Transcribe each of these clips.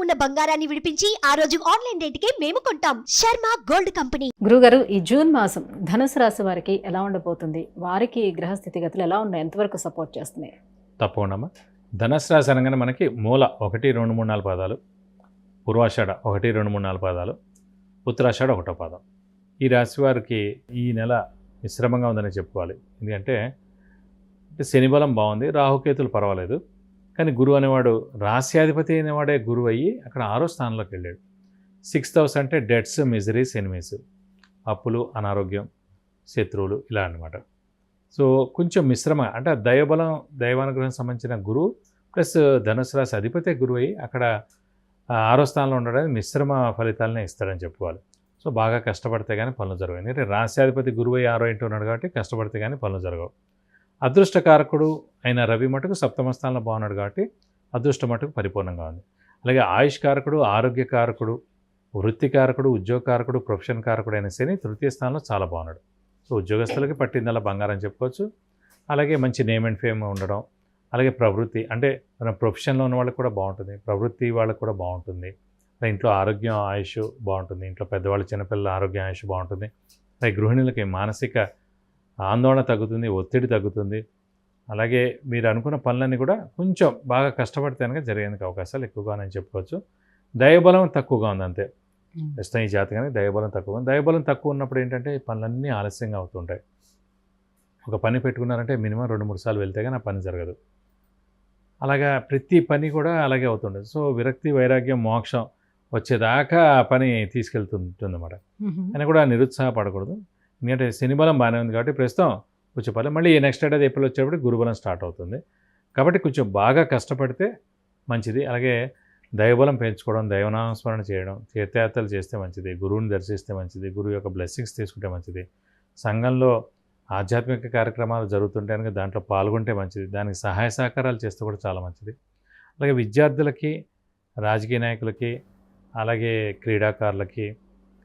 ఉన్న బంగారాన్ని విడిపించి ఆ రోజు ఆన్లైన్ రేటుకే మేము కొంటాం. Sharma gold company. గురుగారు, ఈ జూన్ మాసం ధనుసు రాశి వారికి ఎలా ఉండబోతుంది? వారికి గ్రహ స్థితిగతులు ఎలా ఉన్నాయి? ఎంతవరకు సపోర్ట్ చేస్తున్నాయి? తప్పకుండా ధనుసు రాశి అనగానే మనకి మూల 1, 2, 3, 4 పాదాలు, పూర్వాషాఢ 1, 2, 3, 4 పాదాలు, ఉత్తరాషాఢ 1వ పాదం. ఈ రాశి వారికి ఈ నెల మిశ్రమంగా ఉందని చెప్పుకోవాలి. ఎందుకంటే శని బలం బాగుంది, రాహుకేతులు పర్వాలేదు, కానీ గురువు అనేవాడు రాశ్యాధిపతి అనేవాడే గురువు అయ్యి అక్కడ 6వ స్థానంలోకి వెళ్ళాడు. 6th house అంటే డెట్స్, మిజరీస్, ఎనిమీస్, అప్పులు, అనారోగ్యం, శత్రువులు, ఇలా అన్నమాట. సో కొంచెం మిశ్రమ అంటే దైవబలం, దైవానుగ్రహం సంబంధించిన గురువు ప్లస్ ధనుసు రాశి అధిపతి గురువు అయ్యి అక్కడ 6వ స్థానంలో ఉండడానికి మిశ్రమ ఫలితాలనే ఇస్తాడని చెప్పుకోవాలి. సో బాగా కష్టపడితే కానీ పనులు జరగవు. ఎందుకంటే రాశ్యాధిపతి గురువు అయ్యి 6వ ఇంటి ఉన్నాడు కాబట్టి కష్టపడితే కానీ పనులు జరగవు. అదృష్టకారకుడు అయిన రవి మటుకు 7వ స్థానంలో బాగున్నాడు కాబట్టి అదృష్ట మటుకు పరిపూర్ణంగా ఉంది. అలాగే ఆయుష్కారకుడు, ఆరోగ్యకారకుడు, వృత్తికారకుడు, ఉద్యోగకారకుడు, ప్రొఫెషన్ కారకుడు అయిన శని 3వ స్థానంలో చాలా బాగున్నాడు. సో ఉద్యోగస్తులకి పట్టిందల్లా బంగారం చెప్పుకోవచ్చు. అలాగే మంచి నేమ్ అండ్ ఫేమ్ ఉండడం, అలాగే ప్రవృత్తి అంటే మన ప్రొఫెషన్లో ఉన్న వాళ్ళకి కూడా బాగుంటుంది, ప్రవృత్తి వాళ్ళకి కూడా బాగుంటుంది. ఇంట్లో ఆరోగ్యం, ఆయుష్ బాగుంటుంది, ఇంట్లో పెద్దవాళ్ళు, చిన్నపిల్లల ఆరోగ్యం, ఆయుష్ బాగుంటుంది. అలాగే గృహిణులకి మానసిక ఆందోళన తగ్గుతుంది, ఒత్తిడి తగ్గుతుంది. అలాగే మీరు అనుకున్న పనులన్నీ కూడా కొంచెం బాగా కష్టపడితే కనుక జరిగేందుకు అవకాశాలు ఎక్కువగా నేను చెప్పుకోవచ్చు. దైవబలం తక్కువగా ఉంది అంతే. ప్రస్తుతం ఈ జాతకానికి దైవబలం తక్కువ ఉంది. దైవబలం తక్కువ ఉన్నప్పుడు ఏంటంటే ఈ పనులన్నీ ఆలస్యంగా అవుతుంటాయి. ఒక పని పెట్టుకున్నారంటే మినిమం 2-3 సార్లు వెళ్తే కానీ ఆ పని జరగదు. అలాగా ప్రతి పని కూడా అలాగే అవుతుండదు. సో విరక్తి, వైరాగ్యం, మోక్షం వచ్చేదాకా ఆ పని తీసుకెళ్తుందన్నమాట. అయినా కూడా నిరుత్సాహపడకూడదు. ఎందుకంటే శని బలం బాగానే ఉంది కాబట్టి ప్రస్తుతం కొంచెం పర్లేదు. మళ్ళీ నెక్స్ట్ ఏడాది ఏప్రిల్ వచ్చేటప్పుడు గురుబలం స్టార్ట్ అవుతుంది కాబట్టి కొంచెం బాగా కష్టపడితే మంచిది. అలాగే దైవబలం పెంచుకోవడం, దైవనామస్మరణ చేయడం, తీర్థయాత్రలు చేస్తే మంచిది, గురువుని దర్శిస్తే మంచిది, గురువు యొక్క బ్లెస్సింగ్స్ తీసుకుంటే మంచిది. సంఘంలో ఆధ్యాత్మిక కార్యక్రమాలు జరుగుతుంటే కనుక దాంట్లో పాల్గొంటే మంచిది, దానికి సహాయ సహకారాలు చేస్తే కూడా చాలా మంచిది. అలాగే విద్యార్థులకి, రాజకీయ నాయకులకి, అలాగే క్రీడాకారులకి,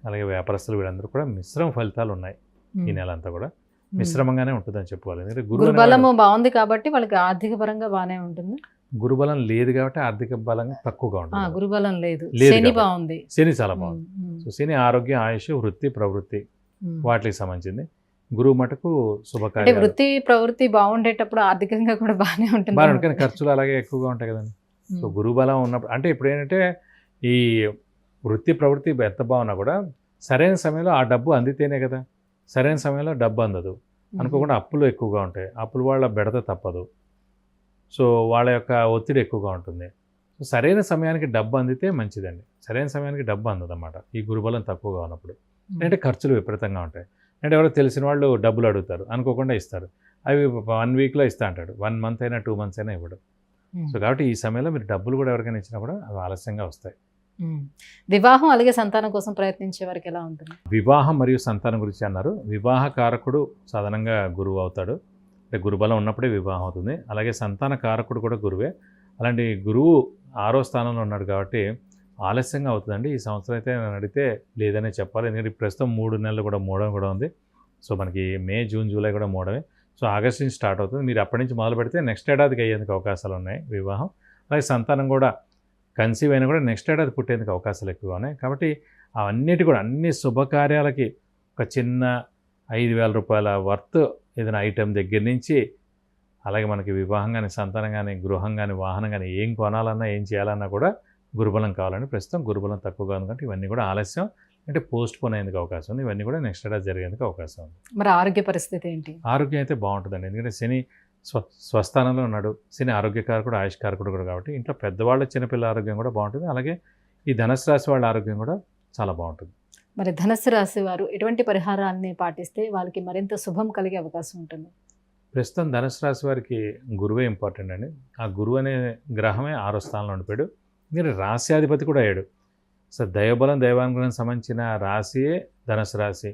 అలాగే వ్యాపారస్తులు, వీళ్ళందరూ కూడా మిశ్రమ ఫలితాలు ఉన్నాయి. ఈ నెల అంతా కూడా మిశ్రమంగానే ఉంటుందని చెప్పుకోవాలి. ఎందుకంటే గురుబలము బాగుంది కాబట్టి వాళ్ళకి ఆర్థిక పరంగా బాగానే ఉంటుంది. గురుబలం లేదు కాబట్టి ఆర్థిక బలంగా తక్కువగా ఉంటుంది. గురుబలం లేదు, శని బాగుంది, శని చాలా బాగుంది. సో శని ఆరోగ్యం, ఆయుష్, వృత్తి, ప్రవృత్తి వాటికి సంబంధించింది. గురువు మటుకు శుభకార్యం. వృత్తి ప్రవృత్తి బాగుండేటప్పుడు ఆర్థికంగా కూడా బాగానే ఉంటుంది, కానీ ఖర్చులు అలాగే ఎక్కువగా ఉంటాయి కదండి. సో గురువు బలం ఉన్నప్పుడు అంటే ఇప్పుడు ఏంటంటే ఈ వృత్తి ప్రవృత్తి ఎంత బాగున్నా కూడా సరైన సమయంలో ఆ డబ్బు అందితేనే కదా. సరైన సమయంలో డబ్బు అందదు అనుకోకుండా అప్పులు ఎక్కువగా ఉంటాయి, అప్పులు వాళ్ళ బెడత తప్పదు. సో వాళ్ళ యొక్క ఒత్తిడి ఎక్కువగా ఉంటుంది. సో సరైన సమయానికి డబ్బు అందితే మంచిదండి. సరైన సమయానికి డబ్బు అందదన్నమాట ఈ గురుబలం తక్కువగా ఉన్నప్పుడు. అంటే ఖర్చులు విపరీతంగా ఉంటాయి. అంటే ఎవరో తెలిసిన వాళ్ళు డబ్బులు అడుగుతారు, అనుకోకుండా ఇస్తారు. అవి 1 వీక్లో ఇస్తా అంటాడు, 1 మంత్ అయినా 2 months అయినా ఇవ్వడు. సో కాబట్టి ఈ సమయంలో మీరు డబ్బులు కూడా ఎవరికైనా ఇచ్చినా కూడా అవి ఆలస్యంగా వస్తాయి. వివాహం అలాగే సంతానం కోసం ప్రయత్నించే వారికి ఎలా ఉంటుంది? వివాహం మరియు సంతానం గురించి అన్నారు. వివాహ కారకుడు సాధారణంగా గురువు అవుతాడు, అంటే గురుబలం ఉన్నప్పుడే వివాహం అవుతుంది. అలాగే సంతాన కారకుడు కూడా గురువే. అలాంటి గురువు 6వ స్థానంలో ఉన్నాడు కాబట్టి ఆలస్యంగా అవుతుందండి. ఈ సంవత్సరం అయితే నేను అడిగితే లేదనే చెప్పాలి. ఎందుకంటే ప్రస్తుతం 3 నెలలు కూడా మూడడం కూడా ఉంది. సో మనకి మే, జూన్, జూలై కూడా మూడమే. సో ఆగస్ట్ నుంచి స్టార్ట్ అవుతుంది. మీరు అప్పటి నుంచి మొదలు పెడితే నెక్స్ట్ ఏడాదికి అయ్యేందుకు అవకాశాలు ఉన్నాయి వివాహం. అలాగే సంతానం కూడా కన్సీవ్ అయినా కూడా నెక్స్ట్ ఏడాది పుట్టేందుకు అవకాశాలు ఎక్కువగా ఉన్నాయి. కాబట్టి అవన్నిటి కూడా అన్ని శుభకార్యాలకి ఒక చిన్న 5,000 రూపాయల వర్త్ ఏదైనా ఐటెం దగ్గర నుంచి అలాగే మనకి వివాహం కానీ, సంతానం కానీ, గృహం కానీ, వాహనం కానీ ఏం కొనాలన్నా, ఏం చేయాలన్నా కూడా గురుబలం కావాలని. ప్రస్తుతం గురుబలం తక్కువగా ఉంది కాబట్టి ఇవన్నీ కూడా ఆలస్యం అంటే పోస్ట్ పోన్ అయ్యేందుకు అవకాశం ఉంది. ఇవన్నీ కూడా నెక్స్ట్ ఏడాది జరిగేందుకు అవకాశం ఉంది. మరి ఆరోగ్య పరిస్థితి ఏంటి? ఆరోగ్యం అయితే బాగుంటుందండి. ఎందుకంటే శని స్వస్థానంలో ఉన్నాడు. శని ఆరోగ్యకారకుడు, ఆయుష్కారకుడు కూడా కాబట్టి ఇంట్లో పెద్దవాళ్ళ, చిన్నపిల్లల ఆరోగ్యం కూడా బాగుంటుంది. అలాగే ఈ ధనుసు రాశి వాళ్ళ ఆరోగ్యం కూడా చాలా బాగుంటుంది. మరి ధనుసు రాశి వారు ఎటువంటి పరిహారాన్ని పాటిస్తే వాళ్ళకి మరింత శుభం కలిగే అవకాశం ఉంటుంది? ప్రస్తుతం ధనుసు రాశి వారికి గురువే ఇంపార్టెంట్ అండి. ఆ గురువు అనే గ్రహమే 6వ స్థానంలో ఉండిపోయాడు. మీరు రాశ్యాధిపతి కూడా అయ్యాడు. సో దైవబలం, దైవానుగ్రహం సంబంధించిన రాశియే ధనుసు రాశి.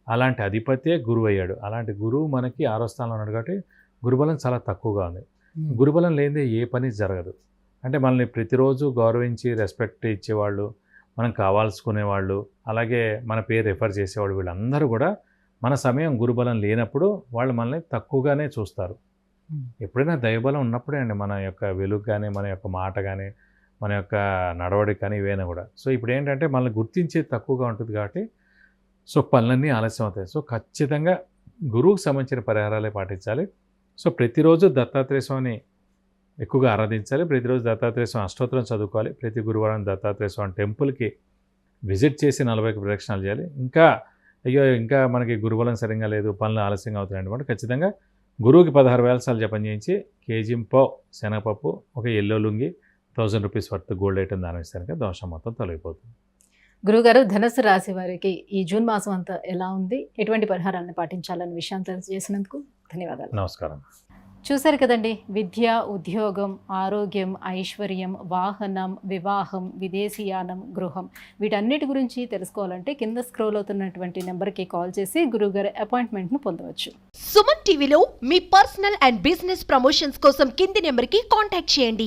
అలాంటి అధిపతే గురువు అయ్యాడు. అలాంటి గురువు మనకి 6వ స్థానంలో ఉన్నాడు కాబట్టి గురుబలం చాలా తక్కువగా ఉంది. గురుబలం లేనిదే ఏ పని జరగదు. అంటే మనల్ని ప్రతిరోజు గౌరవించి రెస్పెక్ట్ ఇచ్చేవాళ్ళు, మనం కావాల్సుకునేవాళ్ళు, అలాగే మన పేరు రెఫర్ చేసేవాళ్ళు, వీళ్ళందరూ కూడా మన సమయం గురుబలం లేనప్పుడు వాళ్ళు మనల్ని తక్కువగానే చూస్తారు. ఎప్పుడైనా దైవబలం ఉన్నప్పుడే అండి మన యొక్క వెలుగు కానీ, మన యొక్క మాట కానీ, మన యొక్క నడవడిక కానీ ఇవైనా కూడా. సో ఇప్పుడు ఏంటంటే మనల్ని గుర్తించేది తక్కువగా ఉంటుంది కాబట్టి సో పనులన్నీ ఆలస్యం అవుతాయి. సో ఖచ్చితంగా గురువుకు సంబంధించిన పరిహారాలే పాటించాలి. సో ప్రతిరోజు దత్తాత్రేయ స్వామిని ఎక్కువగా ఆరాధించాలి. ప్రతిరోజు దత్తాత్రేయ స్వామి అష్టోత్తరం చదువుకోవాలి. ప్రతి గురువారం దత్తాత్రేయ స్వామి టెంపుల్కి విజిట్ చేసి 40 ప్రదక్షిణాలు చేయాలి. ఇంకా మనకి గురుబలం సరిగ్గా లేదు, పనులు ఆలస్యంగా అవుతాయి అంటే ఖచ్చితంగా గురువుకి 16 వేల సార్లు జపం చేయించి కేజీంపావు శనగపప్పు, ఒక yellow lungi, 1000 rupees worth gold item దానం ఇస్తానికి దోషం మొత్తం తొలగిపోతుంది. గురుగారు, ధనుసు రాశి వారికి ఈ జూన్ మాసం అంతా ఎలా ఉంది, ఎటువంటి పరిహారాలను పాటించాలనే విషయాన్ని తెలియజేసినందుకు ధన్యవాదాలు. నమస్కారం. చూశారు కదండి, విద్య, ఉద్యోగం, ఆరోగ్యం, ఐశ్వర్యం, వాహనం, వివాహం, విదేశీయానం, గృహం వీటన్నిటి గురించి తెలుసుకోవాలంటే కింద స్క్రోల్ అవుతున్నటువంటి నెంబర్కి కాల్ చేసి గురువుగారి అపాయింట్మెంట్ను పొందవచ్చు. సుమన్ టీవీలో మీ పర్సనల్ అండ్ బిజినెస్ ప్రమోషన్స్ కోసం కింది నెంబర్కి కాంటాక్ట్ చేయండి.